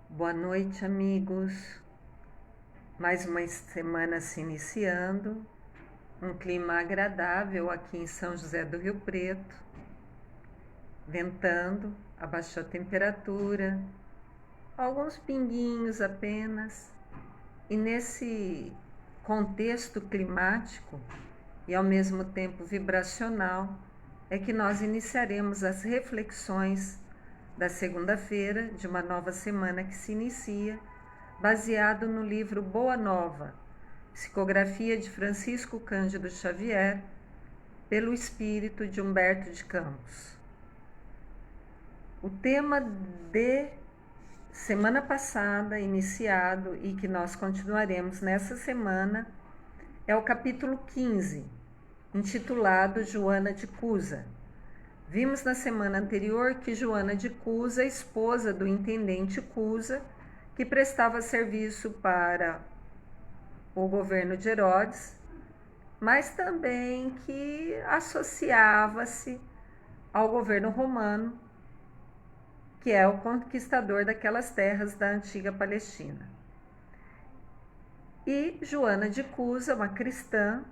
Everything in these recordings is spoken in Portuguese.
Boa noite, amigos. Mais uma semana se iniciando. Um clima agradável aqui em São José do Rio Preto. Ventando, abaixou a temperatura, alguns pinguinhos apenas. E nesse contexto climático e ao mesmo tempo vibracional, é que nós iniciaremos as reflexões da segunda-feira de uma nova semana que se inicia, baseado no livro Boa Nova, psicografia de Francisco Cândido Xavier, pelo espírito de Humberto de Campos. O tema de semana passada, iniciado e que nós continuaremos nessa semana, é o capítulo 15, intitulado Joana de Cusa. Vimos na semana anterior que Joana de Cusa, esposa do intendente Cusa, que prestava serviço para o governo de Herodes, mas também que associava-se ao governo romano, que é o conquistador daquelas terras da antiga Palestina. E Joana de Cusa, uma cristã,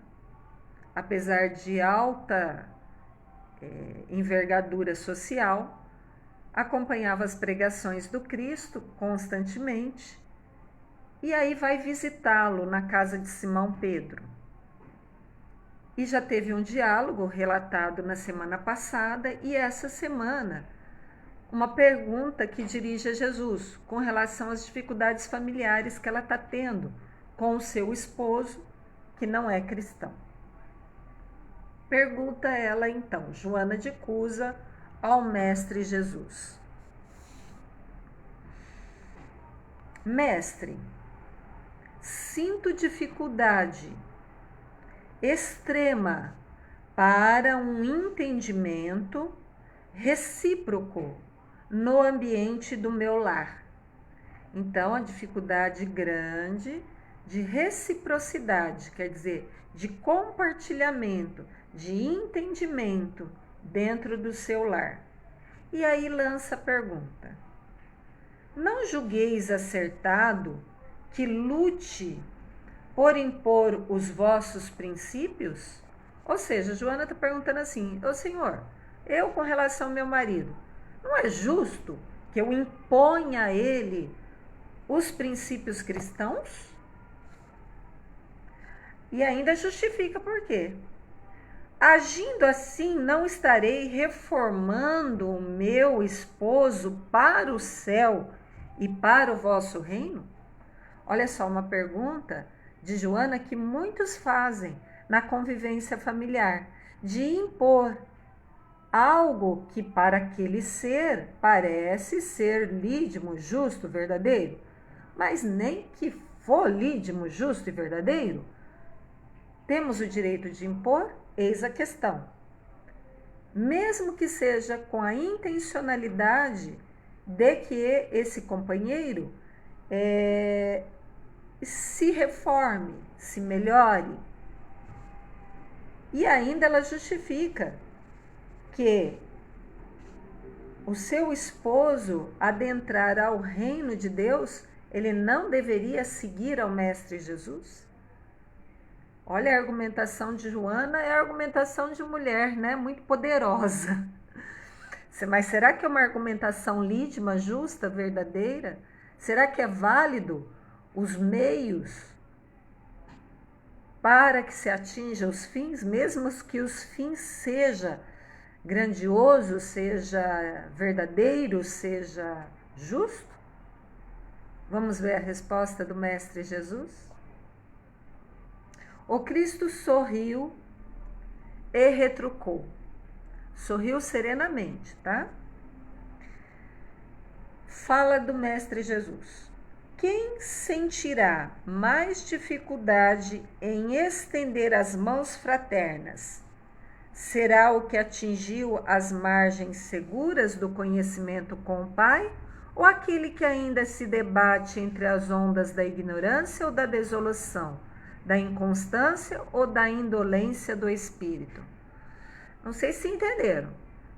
apesar de alta envergadura social, acompanhava as pregações do Cristo constantemente e aí vai visitá-lo na casa de Simão Pedro. E já teve um diálogo relatado na semana passada e essa semana uma pergunta que dirige a Jesus com relação às dificuldades familiares que ela está tendo com o seu esposo, que não é cristão. Pergunta ela então, Joana de Cusa, ao Mestre Jesus: Mestre, sinto dificuldade extrema para um entendimento recíproco no ambiente do meu lar. Então, a dificuldade grande de reciprocidade, quer dizer, de compartilhamento, de entendimento dentro do seu lar. E aí lança a pergunta: não julgueis acertado que lute por impor os vossos princípios? Ou seja, Joana está perguntando assim: ô Senhor, eu com relação ao meu marido, não é justo que eu imponha a ele os princípios cristãos? E ainda justifica por quê. Agindo assim, não estarei reformando o meu esposo para o céu e para o vosso reino? Olha só, uma pergunta de Joana que muitos fazem na convivência familiar, de impor algo que para aquele ser parece ser lídimo, justo, verdadeiro, mas nem que for lídimo, justo e verdadeiro, temos o direito de impor? Eis a questão. Mesmo que seja com a intencionalidade de que esse companheiro se reforme, se melhore. E ainda ela justifica que o seu esposo adentrar ao reino de Deus, ele não deveria seguir ao Mestre Jesus? Olha, a argumentação de Joana é a argumentação de mulher, né? Muito poderosa. Mas será que é uma argumentação lídima, justa, verdadeira? Será que é válido os meios para que se atinja os fins, mesmo que os fins seja grandioso, seja verdadeiro, seja justo? Vamos ver a resposta do Mestre Jesus? O Cristo sorriu e retrucou. Sorriu serenamente, tá? Fala do Mestre Jesus: quem sentirá mais dificuldade em estender as mãos fraternas? Será o que atingiu as margens seguras do conhecimento com o Pai? Ou aquele que ainda se debate entre as ondas da ignorância ou da desolação, da inconstância ou da indolência do espírito? Não sei se entenderam,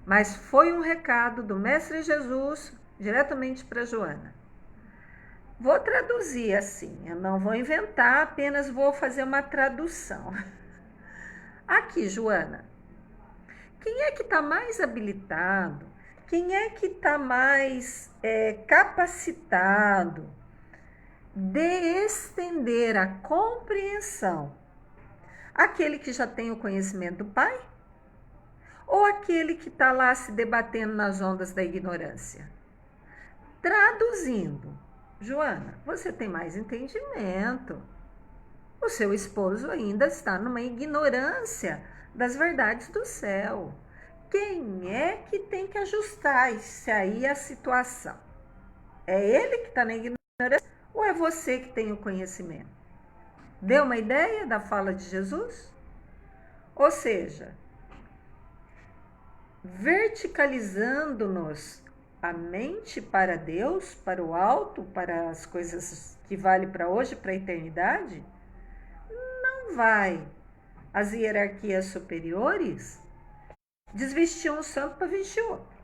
mas foi um recado do Mestre Jesus diretamente para Joana. Vou traduzir assim, eu não vou inventar, apenas vou fazer uma tradução. Aqui, Joana, quem é que está mais habilitado? Quem é que está mais capacitado de estender a compreensão? Aquele que já tem o conhecimento do Pai? Ou aquele que está lá se debatendo nas ondas da ignorância? Traduzindo, Joana, você tem mais entendimento. O seu esposo ainda está numa ignorância das verdades do céu. Quem é que tem que ajustar isso aí a situação? É ele que está na ignorância ou é você que tem o conhecimento? Deu uma ideia da fala de Jesus? Ou seja, verticalizando-nos a mente para Deus, para o alto, para as coisas que valem para hoje, para a eternidade, não vai as hierarquias superiores desvestir um santo para vestir outro.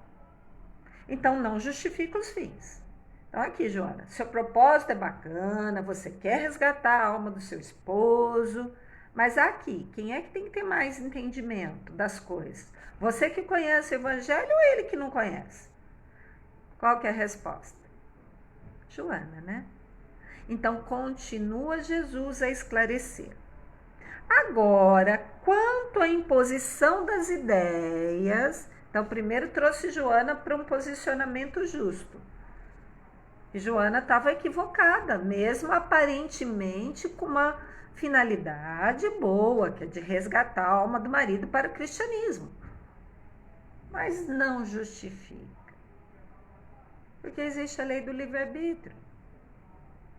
Então não justifica os fins. Então aqui, Joana, seu propósito é bacana, você quer resgatar a alma do seu esposo, mas aqui, quem é que tem que ter mais entendimento das coisas? Você que conhece o evangelho ou ele que não conhece? Qual que é a resposta? Joana, né? Então continua Jesus a esclarecer. Agora, quanto à imposição das ideias, então primeiro trouxe Joana para um posicionamento justo. E Joana estava equivocada, mesmo aparentemente com uma finalidade boa, que é de resgatar a alma do marido para o cristianismo. Mas não justifica. Porque existe a lei do livre-arbítrio.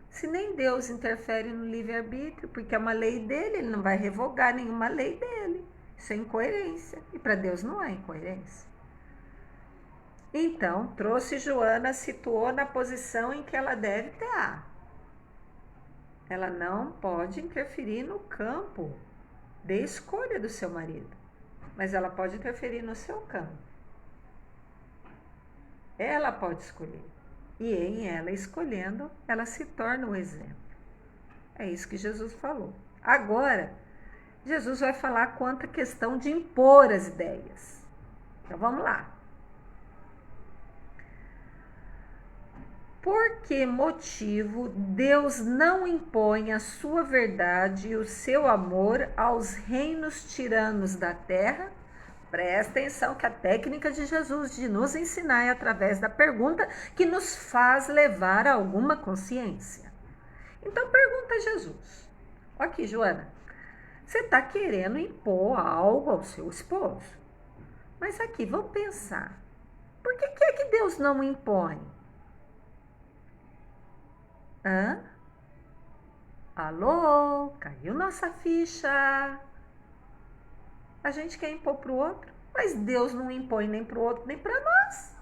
Se nem Deus interfere no livre-arbítrio, porque é uma lei dele, ele não vai revogar nenhuma lei dele. Isso é incoerência. E para Deus não há incoerência. Então, trouxe Joana, situou na posição em que ela deve estar. Ela não pode interferir no campo de escolha do seu marido, mas ela pode interferir no seu campo. Ela pode escolher. E em ela escolhendo, ela se torna um exemplo. É isso que Jesus falou. Agora, Jesus vai falar quanto à questão de impor as ideias. Então vamos lá. Por que motivo Deus não impõe a sua verdade e o seu amor aos reinos tiranos da terra? Presta atenção que a técnica de Jesus de nos ensinar é através da pergunta que nos faz levar a alguma consciência. Então pergunta a Jesus. Aqui, Joana, você está querendo impor algo ao seu esposo. Mas aqui, vamos pensar. Por que é que Deus não impõe? Hã? Alô? Caiu nossa ficha. A gente quer impor para o outro, mas Deus não impõe nem para o outro, nem para nós.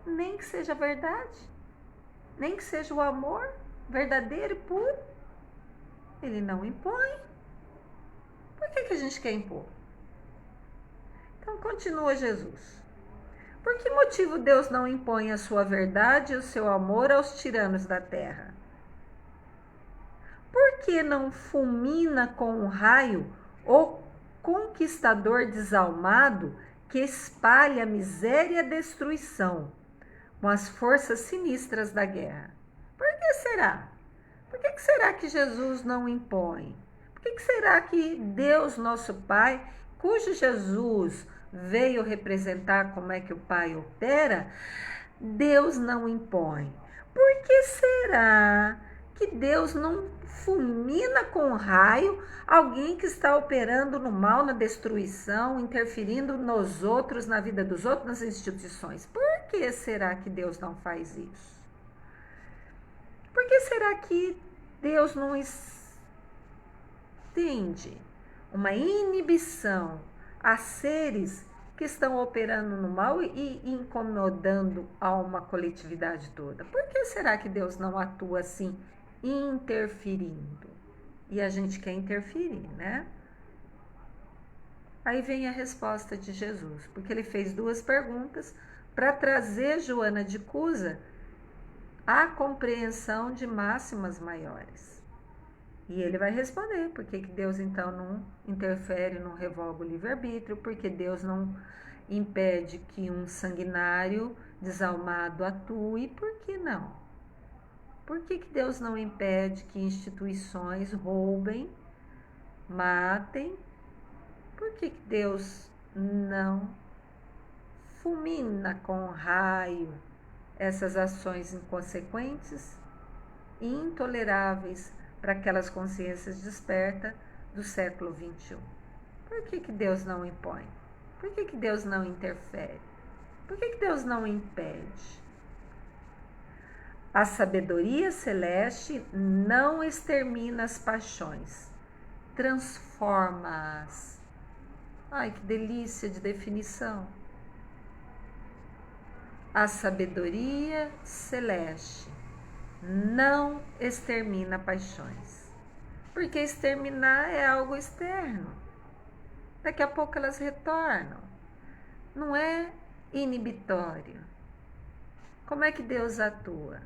Nem que seja verdade, nem que seja o amor verdadeiro e puro. Ele não impõe. Por que a gente quer impor? Então continua Jesus. Por que motivo Deus não impõe a sua verdade e o seu amor aos tiranos da terra? Por que não fulmina com um raio o conquistador desalmado que espalha a miséria e a destruição com as forças sinistras da guerra? Por que será? Por que será que Jesus não impõe? Por que será que Deus, nosso Pai, cujo Jesus veio representar como é que o Pai opera, Deus não impõe? Por que será que Deus não fulmina com raio alguém que está operando no mal, na destruição, interferindo nos outros, na vida dos outros, nas instituições? Por que será que Deus não faz isso? Por que será que Deus não estende uma inibição a seres que estão operando no mal e incomodando a uma coletividade toda? Por que será que Deus não atua assim, interferindo? E a gente quer interferir, né? Aí vem a resposta de Jesus, porque ele fez duas perguntas para trazer Joana de Cusa a compreensão de máximas maiores. E ele vai responder, por que Deus então não interfere, não revoga o livre-arbítrio, porque Deus não impede que um sanguinário desalmado atue, por que não? Por que Deus não impede que instituições roubem, matem? Por que Deus não fulmina com raio essas ações inconsequentes e intoleráveis para aquelas consciências despertas do século XXI? Por que Deus não impõe? Por que Deus não interfere? Por que Deus não impede? A sabedoria celeste não extermina as paixões, transforma-as. Ai, que delícia de definição! A sabedoria celeste não extermina paixões, porque exterminar é algo externo. Daqui a pouco elas retornam. Não é inibitório. Como é que Deus atua?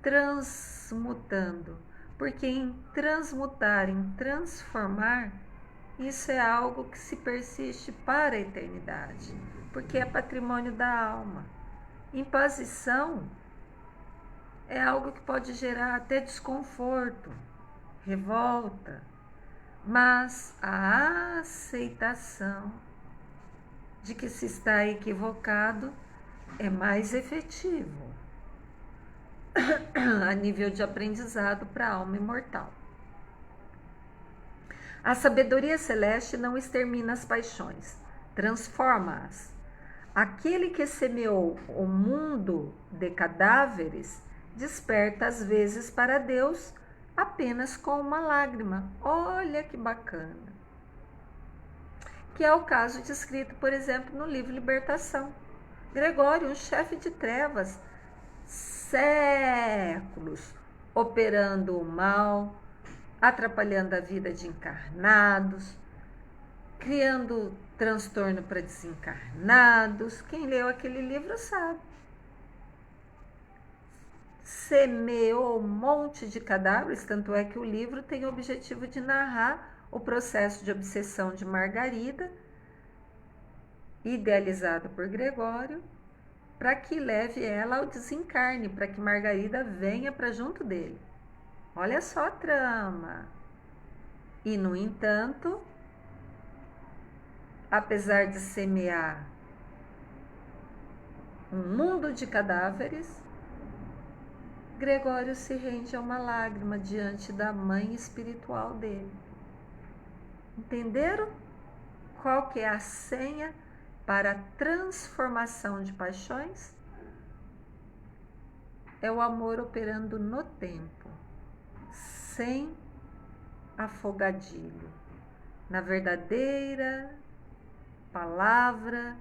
Transmutando. Porque em transmutar, em transformar, isso é algo que se persiste para a eternidade, porque é patrimônio da alma. Imposição é algo que pode gerar até desconforto, revolta, mas a aceitação de que se está equivocado é mais efetivo a nível de aprendizado para a alma imortal. A sabedoria celeste não extermina as paixões, transforma-as. Aquele que semeou o mundo de cadáveres desperta às vezes para Deus apenas com uma lágrima. Olha que bacana! Que é o caso descrito, por exemplo, no livro Libertação. Gregório, um chefe de trevas, séculos operando o mal, atrapalhando a vida de encarnados, criando transtorno para desencarnados. Quem leu aquele livro sabe. Semeou um monte de cadáveres, tanto é que o livro tem o objetivo de narrar o processo de obsessão de Margarida, idealizado por Gregório, para que leve ela ao desencarne, para que Margarida venha para junto dele. Olha só a trama. E, no entanto, apesar de semear um mundo de cadáveres, Gregório se rende a uma lágrima diante da mãe espiritual dele. Entenderam qual que é a senha para a transformação de paixões? É o amor operando no tempo, sem afogadilho, na verdadeira palavra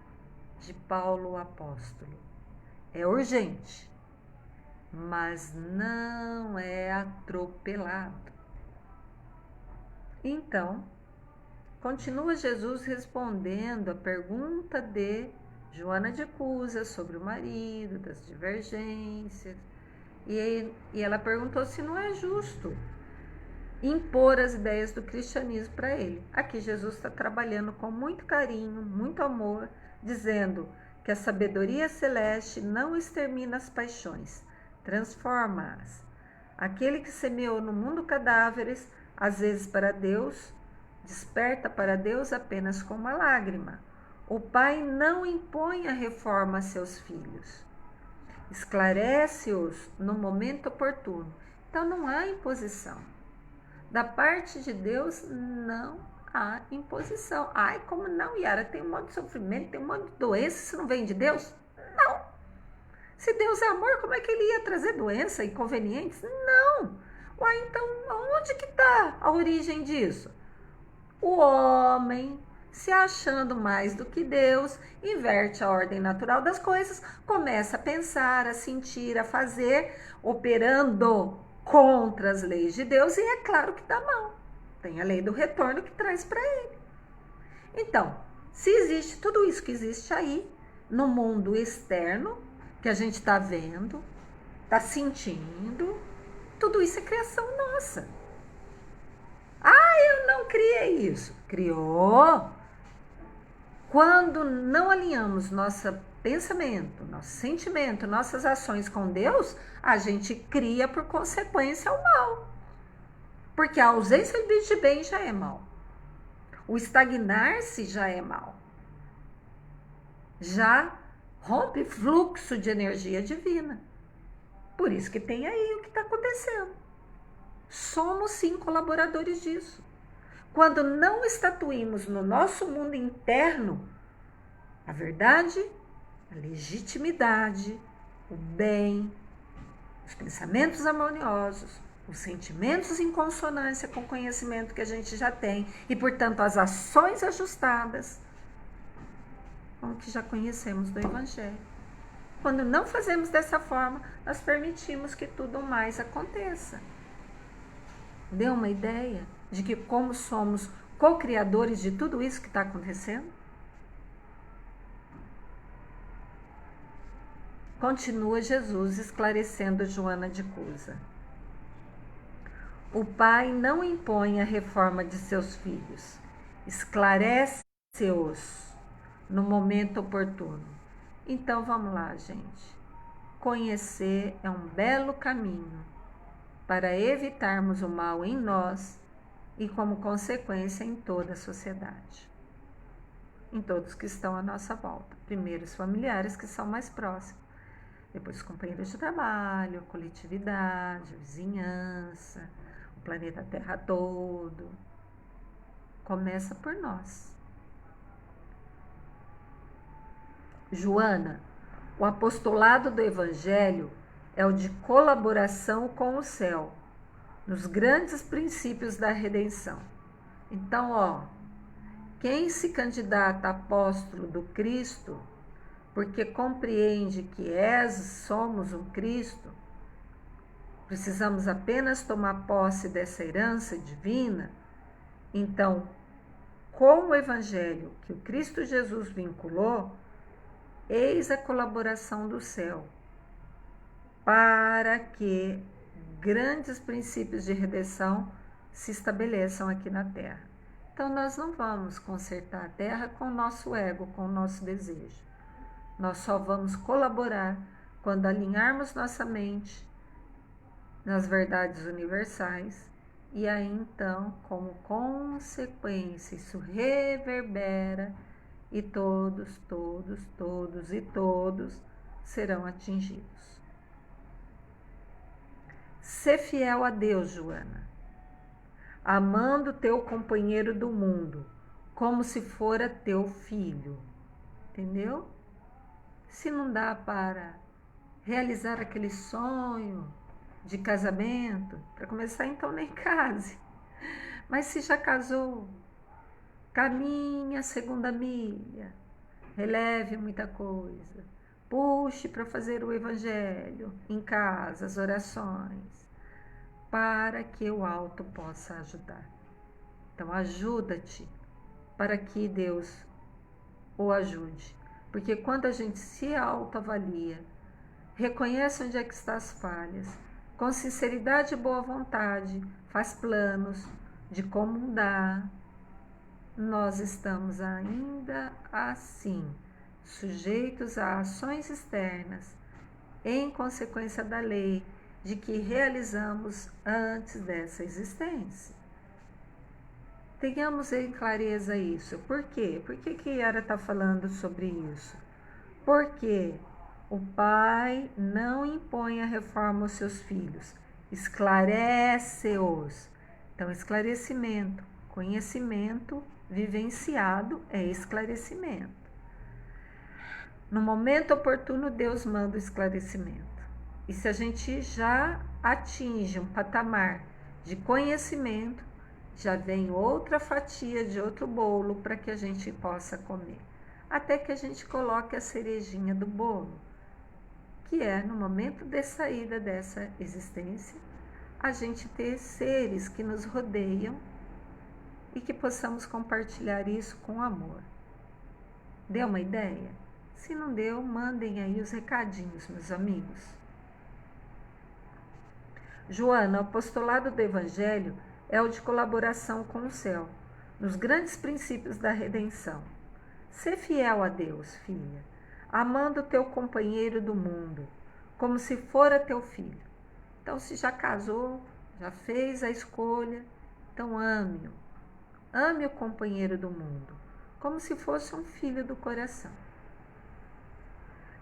de Paulo o apóstolo. É urgente, mas não é atropelado. Então, continua Jesus respondendo a pergunta de Joana de Cusa sobre o marido, das divergências. E ela perguntou se não é justo impor as ideias do cristianismo para ele. Aqui Jesus está trabalhando com muito carinho, muito amor, dizendo que a sabedoria celeste não extermina as paixões, transforma-as. Aquele que semeou no mundo cadáveres, às vezes para Deus, desperta para Deus apenas com uma lágrima. O pai não impõe a reforma a seus filhos, esclarece-os no momento oportuno. Então não há imposição. Da parte de Deus não há imposição. Ai, como não, Yara? Tem um monte de sofrimento, tem um monte de doença, isso não vem de Deus? Não. Se Deus é amor, como é que ele ia trazer doença, inconvenientes? Não. Uai, então onde que está a origem disso? O homem, se achando mais do que Deus, inverte a ordem natural das coisas, começa a pensar, a sentir, a fazer, operando contra as leis de Deus, e é claro que dá mal. Tem a lei do retorno que traz para ele. Então, se existe tudo isso que existe aí, no mundo externo, que a gente está vendo, está sentindo, tudo isso é criação nossa. Ah, eu não criei isso. Criou. Quando não alinhamos nosso pensamento, nosso sentimento, nossas ações com Deus, a gente cria por consequência o mal. Porque a ausência de bem já é mal. O estagnar-se já é mal. Já rompe fluxo de energia divina. Por isso que tem aí o que está acontecendo. Somos sim colaboradores disso. Quando não estatuímos no nosso mundo interno a verdade, a legitimidade, o bem, os pensamentos harmoniosos, os sentimentos em consonância com o conhecimento que a gente já tem e, portanto, as ações ajustadas com o que já conhecemos do Evangelho. Quando não fazemos dessa forma, nós permitimos que tudo mais aconteça. Deu uma ideia de que como somos co-criadores de tudo isso que está acontecendo? Continua Jesus esclarecendo Joana de Cusa. O pai não impõe a reforma de seus filhos, esclarece-os no momento oportuno. Então vamos lá, gente. Conhecer é um belo caminho para evitarmos o mal em nós e, como consequência, em toda a sociedade. Em todos que estão à nossa volta. Primeiro os familiares que são mais próximos. Depois os companheiros de trabalho, a coletividade, a vizinhança, o planeta Terra todo. Começa por nós. Joana, o apostolado do Evangelho é o de colaboração com o céu, nos grandes princípios da redenção. Então, quem se candidata a apóstolo do Cristo, porque compreende que somos um Cristo, precisamos apenas tomar posse dessa herança divina. Então, com o Evangelho que o Cristo Jesus vinculou, eis a colaboração do céu, para que grandes princípios de redenção se estabeleçam aqui na Terra. Então, nós não vamos consertar a Terra com o nosso ego, com o nosso desejo. Nós só vamos colaborar quando alinharmos nossa mente nas verdades universais e aí então, como consequência, isso reverbera e todos serão atingidos. Sê fiel a Deus, Joana, amando teu companheiro do mundo, como se fora teu filho. Entendeu? Se não dá para realizar aquele sonho de casamento, para começar, então nem case. Mas se já casou, caminhe a segunda milha, releve muita coisa, puxe para fazer o Evangelho em casa, as orações, para que o alto possa ajudar. Então ajuda-te para que Deus o ajude. Porque quando a gente se autoavalia, reconhece onde é que estão as falhas, com sinceridade e boa vontade, faz planos de como mudar, nós estamos ainda assim, sujeitos a ações externas, em consequência da lei de que realizamos antes dessa existência. Tenhamos em clareza isso. Por quê? Por que Yara está falando sobre isso? Porque o pai não impõe a reforma aos seus filhos, esclarece-os. Então, esclarecimento, conhecimento vivenciado é esclarecimento. No momento oportuno, Deus manda o esclarecimento. E se a gente já atinge um patamar de conhecimento, já vem outra fatia de outro bolo para que a gente possa comer. Até que a gente coloque a cerejinha do bolo, que é no momento de saída dessa existência, a gente ter seres que nos rodeiam e que possamos compartilhar isso com amor. Deu uma ideia? Se não deu, mandem aí os recadinhos, meus amigos. Joana, o apostolado do Evangelho é o de colaboração com o céu, nos grandes princípios da redenção. Sê fiel a Deus, filha, amando o teu companheiro do mundo, como se fora teu filho. Então, se já casou, já fez a escolha, então ame-o. Ame o companheiro do mundo, como se fosse um filho do coração.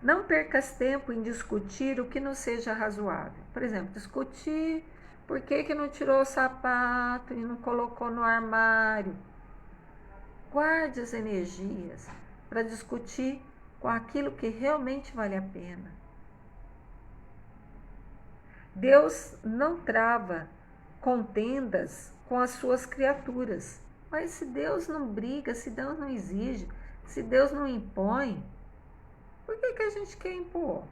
Não percas tempo em discutir o que não seja razoável. Por exemplo, discutir por que não tirou o sapato e não colocou no armário. Guarde as energias para discutir com aquilo que realmente vale a pena. Deus não trava contendas com as suas criaturas. Mas se Deus não briga, se Deus não exige, se Deus não impõe, por que a gente quer impor?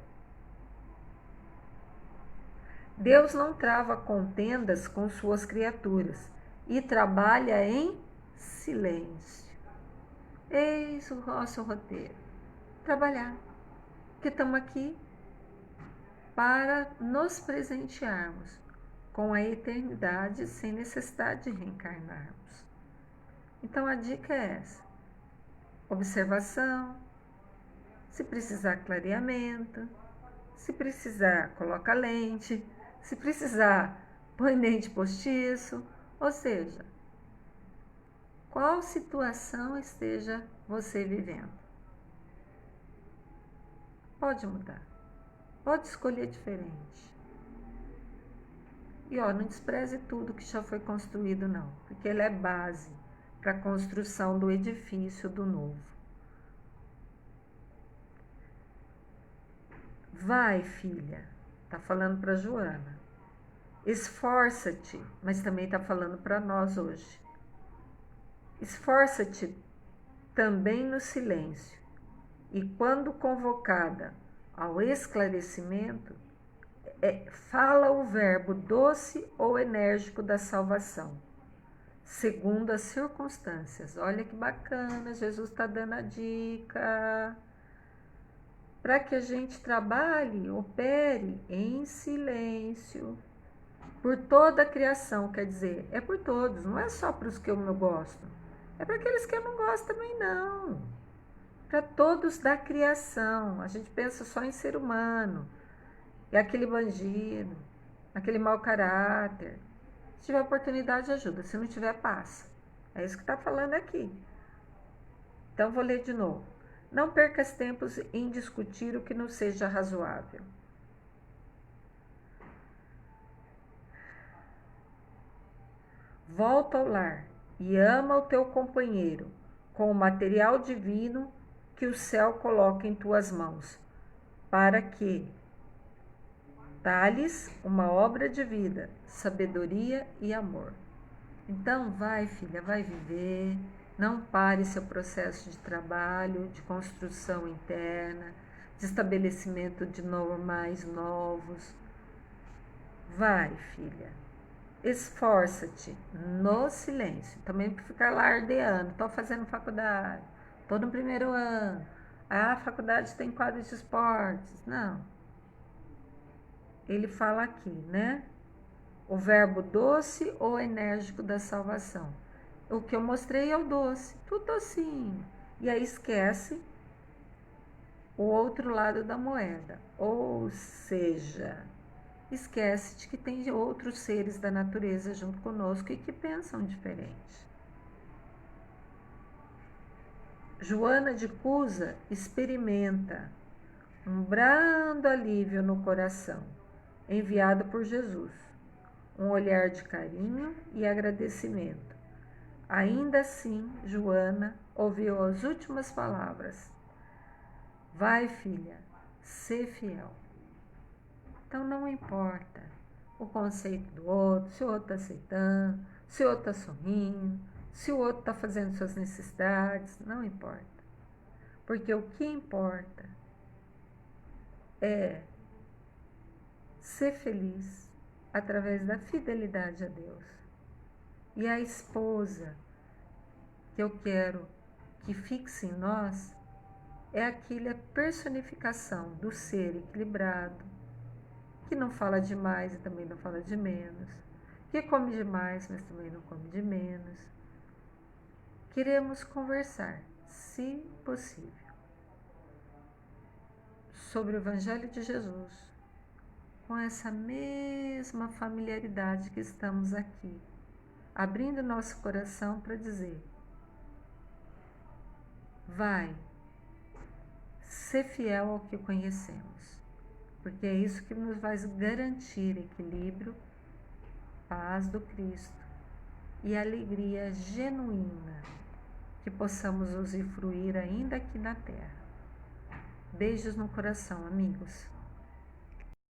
Deus não trava contendas com suas criaturas e trabalha em silêncio. Eis o nosso roteiro. Trabalhar. Porque estamos aqui para nos presentearmos com a eternidade sem necessidade de reencarnarmos. Então a dica é essa. Observação. Se precisar, clareamento. Se precisar, coloca lente. Se precisar, põe dente postiço. Ou seja, qual situação esteja você vivendo. Pode mudar. Pode escolher diferente. E não despreze tudo que já foi construído, não. Porque ele é base para a construção do edifício do novo. Vai, filha, está falando para Joana. Esforça-te, mas também está falando para nós hoje. Esforça-te também no silêncio, e quando convocada ao esclarecimento, fala o verbo doce ou enérgico da salvação, segundo as circunstâncias. Olha que bacana, Jesus está dando a dica para que a gente trabalhe, opere em silêncio por toda a criação, quer dizer, é por todos, não é só para os que eu não gosto, é para aqueles que eu não gosto também não, para todos da criação. A gente pensa só em ser humano, e aquele bandido, aquele mau caráter. Se tiver oportunidade, ajuda, se não tiver, passa. É isso que está falando aqui. Então, vou ler de novo. Não percas tempos em discutir o que não seja razoável. Volta ao lar e ama o teu companheiro com o material divino que o céu coloca em tuas mãos, para que talhes uma obra de vida, sabedoria e amor. Então vai, filha, vai viver, não pare seu processo de trabalho, de construção interna, de estabelecimento de normais novos. Vai, filha. Esforça-te no silêncio, também para ficar lardeando. Estou fazendo faculdade, estou no primeiro ano. A faculdade tem quadro de esportes. Não. Ele fala aqui, né? O verbo doce ou enérgico da salvação. O que eu mostrei é o doce, tudo docinho. E aí esquece o outro lado da moeda. Ou seja, esquece de que tem outros seres da natureza junto conosco e que pensam diferente. Joana de Cusa experimenta um brando alívio no coração, enviado por Jesus, um olhar de carinho e agradecimento. Ainda assim, Joana ouviu as últimas palavras: vai, filha, sê fiel. Então não importa o conceito do outro, se o outro está aceitando, se o outro está sorrindo, se o outro está fazendo suas necessidades, não importa. Porque o que importa é ser feliz através da fidelidade a Deus. E a esposa que eu quero que fixe em nós é aquela personificação do ser equilibrado, que não fala demais e também não fala de menos, que come demais, mas também não come de menos. Queremos conversar, se possível, sobre o Evangelho de Jesus, com essa mesma familiaridade que estamos aqui, abrindo nosso coração para dizer: vai, ser fiel ao que conhecemos, porque é isso que nos vai garantir equilíbrio, paz do Cristo e alegria genuína que possamos usufruir ainda aqui na Terra. Beijos no coração, amigos.